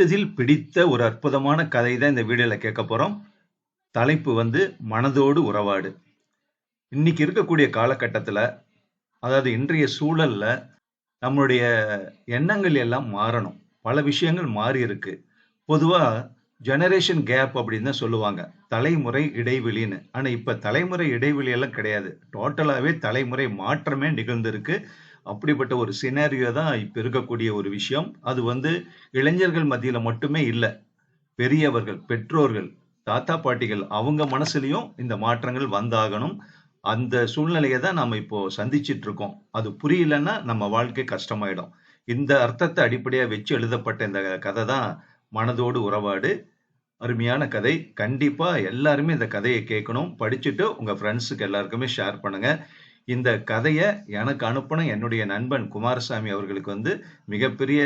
படித்ததில் பிடித்த ஒரு அற்புதமான கதை தான் இந்த வீடியோல கேட்க போறோம். தலைப்பு மனதோடு உறவாடு. இன்னைக்கு இருக்கக்கூடிய காலகட்டத்துல, அதாவது இன்றைய சூழல்ல நம்மளுடைய எண்ணங்கள் எல்லாம் மாறணும். பல விஷயங்கள் மாறி இருக்கு. பொதுவா ஜெனரேஷன் கேப் அப்படின்னு தான் சொல்லுவாங்க. தலைமுறை இடைவெளின்னு. ஆனா இப்ப தலைமுறை இடைவெளி எல்லாம் கிடையாது. டோட்டலாவே தலைமுறை மாற்றமே நிகழ்ந்திருக்கு. அப்படிப்பட்ட ஒரு சினாரியோ தான் இப்ப இருக்கக்கூடிய ஒரு விஷயம். அது இளைஞர்கள் மத்தியில மட்டுமே இல்ல. பெரியவர்கள், பெற்றோர்கள், தாத்தா, பாட்டிகள் அவங்க மனசுலயும் இந்த மாற்றங்கள் வந்தாகணும். அந்த சூழ்நிலையை தான் நாம இப்போ சந்திச்சிட்டு இருக்கோம். அது புரியலன்னா நம்ம வாழ்க்கை கஷ்டமாயிடும். இந்த அர்த்தத்தை அடிப்படையா வச்சு எழுதப்பட்ட இந்த கதை தான் மனதோடு உறவாடு. அருமையான கதை. கண்டிப்பா எல்லாருமே இந்த கதையை கேட்கணும். படிச்சுட்டு உங்க ஃப்ரெண்ட்ஸுக்கு எல்லாருக்குமே ஷேர் பண்ணுங்க. இந்த கதைய எனக்கு அனுப்புன என்னுடைய நண்பன் குமாரசாமி அவர்களுக்கு மிகப்பெரிய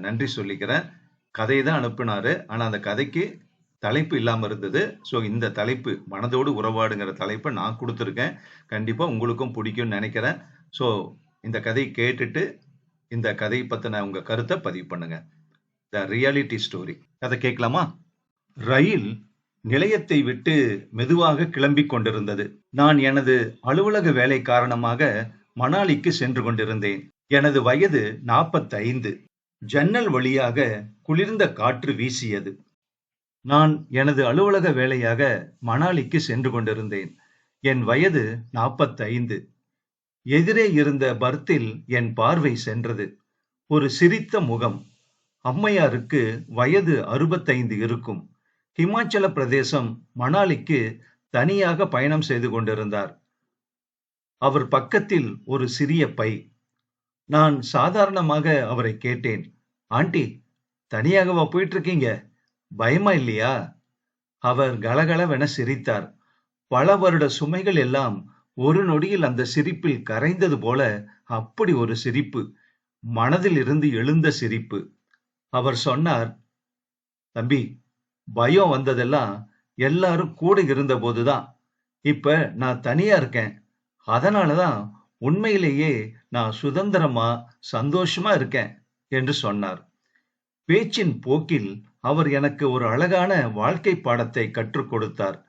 நன்றி சொல்லிக்கிறேன். கதையை தான் அனுப்புனாரு. ஆனா அந்த கதைக்கு தலைப்பு இல்லாம இருந்தது. ஸோ இந்த தலைப்பு மனதோடு உறவாடுங்கிற தலைப்பை நான் கொடுத்துருக்கேன். கண்டிப்பா உங்களுக்கும் பிடிக்கும்னு நினைக்கிறேன். ஸோ இந்த கதையை கேட்டுட்டு இந்த கதை பத்தின உங்க கருத்தை பதிவு பண்ணுங்க. The reality story. கதை கேட்கலாமா? ரயில் நிலையத்தை விட்டு மெதுவாக கிளம்பிக் கொண்டிருந்தது. நான் எனது அலுவலக வேலை காரணமாக மணாலிக்கு சென்று கொண்டிருந்தேன். எனது வயது 45. ஜன்னல் வழியாக குளிர்ந்த காற்று வீசியது. நான் எனது அலுவலக வேலையாக மணாலிக்கு சென்று கொண்டிருந்தேன். என் வயது 45. எதிரே இருந்த பர்த்தில் என் பார்வை சென்றது. ஒரு சிரித்த முகம். அம்மையாருக்கு வயது 65 இருக்கும். ஹிமாச்சல பிரதேசம் மணாலிக்கு தனியாக பயணம் செய்து கொண்டிருந்தார். அவர் பக்கத்தில் ஒரு சிறிய பை. நான் சாதாரணமாக அவரை கேட்டேன், ஆண்டி, தனியாகவா போயிட்டு இருக்கீங்க? பயமா இல்லையா? அவர் கலகலவென சிரித்தார். பல வருட சுமைகள் எல்லாம் ஒரு நொடியில் அந்த சிரிப்பில் கரைந்தது போல. அப்படி ஒரு சிரிப்பு, மனதில் இருந்து எழுந்த சிரிப்பு. அவர் சொன்னார், தம்பி, பயம் வந்ததெல்லாம் எல்லாரும் கூட இருந்த போதுதான். இப்ப நான் தனியா இருக்கேன். அதனாலதான் உண்மையிலேயே நான் சுதந்திரமா சந்தோஷமா இருக்கேன் என்று சொன்னார். பேச்சின் போக்கில் அவர் எனக்கு ஒரு அழகான வாழ்க்கை பாடத்தை கற்றுக் கொடுத்தார்.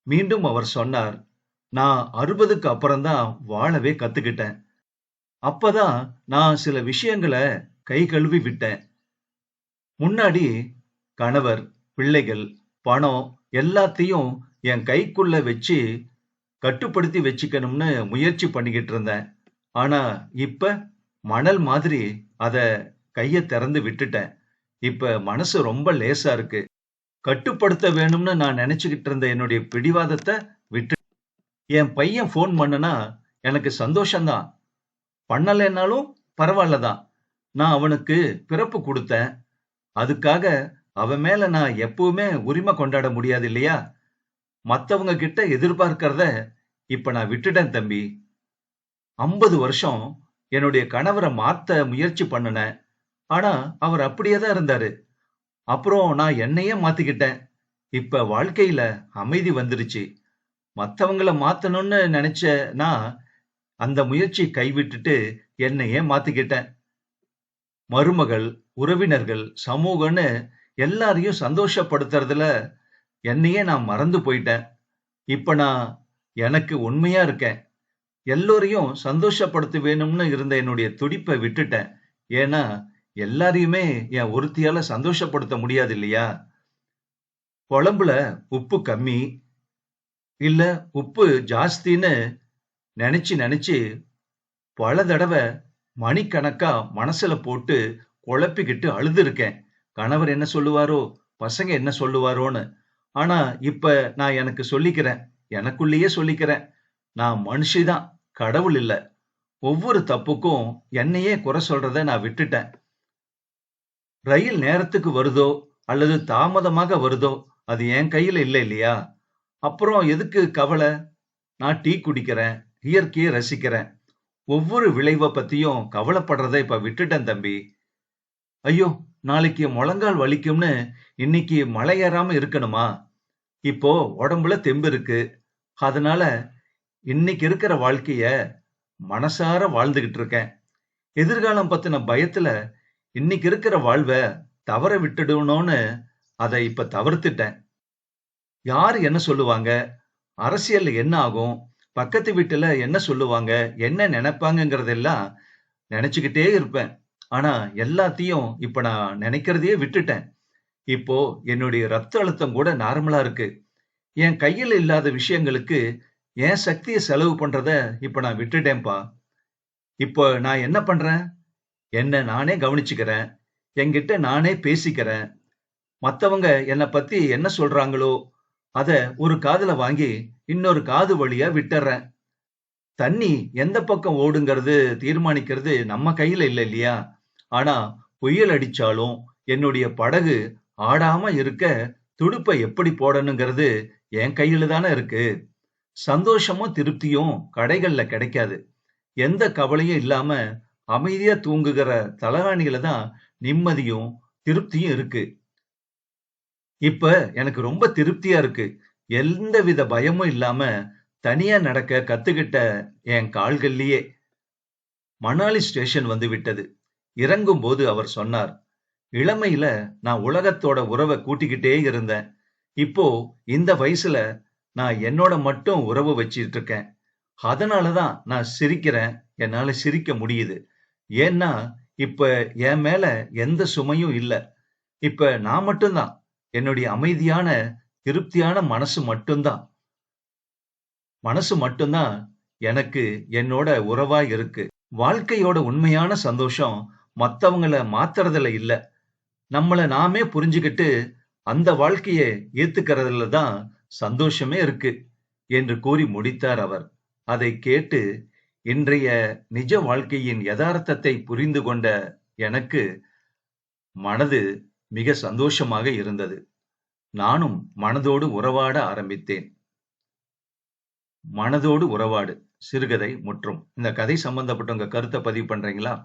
மீண்டும் அவர் சொன்னார், நான் 60க்கு அப்புறம்தான் வாழவே கத்துக்கிட்டேன். அப்பதான் நான் சில விஷயங்களை கை கழுவி விட்டேன். முன்னாடி கணவர், பிள்ளைகள், பணம் எல்லாத்தையும் என் கைக்குள்ள வச்சு கட்டுப்படுத்தி வச்சுக்கணும்னு முயற்சி பண்ணிக்கிட்டு இருந்தேன். ஆனா இப்ப மணல் மாதிரி அத கைய திறந்து விட்டுட்டேன். இப்ப மனசு ரொம்ப லேசா இருக்கு. கட்டுப்படுத்த வேணும்னு நான் நினைச்சுக்கிட்டு இருந்த என்னுடைய பிடிவாதத்தை விட்டு. என் பையன் போன் பண்ணுனா எனக்கு சந்தோஷம்தான். பண்ணலைன்னாலும் பரவாயில்லதான். நான் அவனுக்கு பிறப்பு கொடுத்தேன். அதுக்காக அவன் மேல நான் எப்பவுமே உரிமை கொண்டாட முடியாது இல்லையா? மத்தவங்க கிட்ட எதிர்பார்க்கிறத இப்ப நான் விட்டுட்டேன் தம்பி. 50 வருஷம் என்னுடைய கணவரை மாத்த முயற்சி பண்ணுனேன். ஆனா அவர் அப்படியே தான் இருந்தாரு. அப்புறம் நான் என்னையே மாத்திக்கிட்டேன். இப்ப வாழ்க்கையில அமைதி வந்துருச்சு. மத்தவங்கள மாத்தணும்னு நினைச்ச நான் அந்த முயற்சி கைவிட்டுட்டு என்னையே மாத்திக்கிட்டேன். மருமகள், உறவினர்கள், சமூகம்னு எல்லாரையும் சந்தோஷப்படுத்துறதுல என்னையே நான் மறந்து போயிட்டேன். இப்ப நான் எனக்கு உண்மையா இருக்கேன். எல்லோரையும் சந்தோஷப்படுத்த வேணும்னு இருந்த என்னுடைய துடிப்பை விட்டுட்டேன். ஏன்னா எல்லாரையுமே என் ஒருத்தியால சந்தோஷப்படுத்த முடியாது இல்லையா? குழம்புல உப்பு கம்மி, இல்ல உப்பு ஜாஸ்தின்னு நினைச்சு நினைச்சு பல தடவை மணிக்கணக்கா மனசுல போட்டு குழப்பிக்கிட்டு அழுது இருக்கேன். கணவர் என்ன சொல்லுவாரோ, பசங்க என்ன சொல்லுவாரோன்னு. ஆனா இப்ப நான் எனக்கு சொல்லிக்கிறேன், எனக்குள்ளேயே சொல்லிக்கிறேன், நான் மனுஷிதான், கடவுள் இல்ல. ஒவ்வொரு தப்புக்கும் என்னையே குறை சொல்றத நான் விட்டுட்டேன். ரயில் நேரத்துக்கு வருதோ அல்லது தாமதமாக வருதோ அது என் கையில இல்ல இல்லையா? அப்புறம் எதுக்கு கவலை? நான் டீ குடிக்கிறேன், இயற்கையை ரசிக்கிறேன். ஒவ்வொரு விளைவை பத்தியும் கவலைப்படுறதை இப்ப விட்டுட்டேன் தம்பி. ஐயோ, நாளைக்கு முழங்கால் வலிக்கும்னு இன்னைக்கு மலை ஏறாம இருக்கணுமா? இப்போ உடம்புல தெம்பு இருக்கு. அதனால இன்னைக்கு இருக்கிற வாழ்க்கைய மனசார வாழ்ந்துகிட்டு இருக்கேன். எதிர்காலம் பத்தின பயத்துல இன்னைக்கு இருக்கிற வாழ்வை தவற விட்டுடணும்னு அதை இப்ப தவிர்த்துட்டேன். யாரு என்ன சொல்லுவாங்க? அரசியல்ல என்ன ஆகும்? பக்கத்து வீட்டுல என்ன சொல்லுவாங்க? என்ன நினைப்பாங்கங்கிறதெல்லாம் நினைச்சுக்கிட்டே இருப்பேன். ஆனா எல்லாத்தையும் இப்ப நான் நினைக்கிறதையே விட்டுட்டேன். இப்போ என்னுடைய ரத்த அழுத்தம் கூட நார்மலா இருக்கு. என் கையில இல்லாத விஷயங்களுக்கு என் சக்திய செலவு பண்றத இப்ப நான் விட்டுட்டேன்ப்பா. இப்போ நான் என்ன பண்றேன்? என்ன நானே கவனிச்சுக்கிறேன். என்கிட்ட நானே பேசிக்கிறேன். மத்தவங்க என்ன பத்தி என்ன சொல்றாங்களோ, அத ஒரு காதுல வாங்கி இன்னொரு காது வழியா விட்டுர்றேன். தண்ணி எந்த பக்கம் ஓடுங்கிறது தீர்மானிக்கிறது நம்ம கையில இல்ல இல்லையா? ஆனா புயல் அடிச்சாலும் என்னுடைய படகு ஆடாம இருக்க துடுப்பை எப்படி போடணுங்கிறது என் கையில தானே இருக்கு. சந்தோஷமும் திருப்தியும் கடைகள்ல கிடைக்காது. எந்த கவலையும் இல்லாம அமைதியா தூங்குகிற தலகாணியில தான் நிம்மதியும் திருப்தியும் இருக்கு. இப்ப எனக்கு ரொம்ப திருப்தியா இருக்கு. எந்தவித பயமும் இல்லாம தனியா நடக்க கத்துக்கிட்ட என் கால்கள்லயே. மணாலி ஸ்டேஷன் வந்து விட்டது. இறங்கும்போது அவர் சொன்னார், இளமையில நான் உலகத்தோட உறவ கூட்டிக்கிட்டே இருந்தேன். இப்போ இந்த வயசுல நான் என்னோட மட்டும் உறவு வச்சிட்டு இருக்கேன். அதனாலதான் நான் சிரிக்கிறேன். என்னால சிரிக்க முடியுது. ஏன்னா இப்ப என் மேல எந்த சுமையும் இல்ல. இப்ப நான் மட்டும்தான். என்னுடைய அமைதியான, திருப்தியான மனசு மட்டும்தான் எனக்கு என்னோட உறவா இருக்கு. வாழ்க்கையோட உண்மையான சந்தோஷம் மத்தவங்கள மாத்துறதுல இல்ல. நம்மள நாமே புரிஞ்சுகிட்டு அந்த வாழ்க்கைய ஏத்துக்கிறதுல தான் சந்தோஷமே இருக்கு என்று கூறி முடித்தார் அவர். அதை கேட்டு இன்றைய நிஜ வாழ்க்கையின் யதார்த்தத்தை புரிந்து கொண்ட எனக்கு மனது மிக சந்தோஷமாக இருந்தது. நானும் மனதோடு உறவாட ஆரம்பித்தேன். மனதோடு உறவாடு சிறுகதை முற்றும். இந்த கதை சம்பந்தப்பட்ட உங்க கருத்தை பதிவு பண்றீங்களா?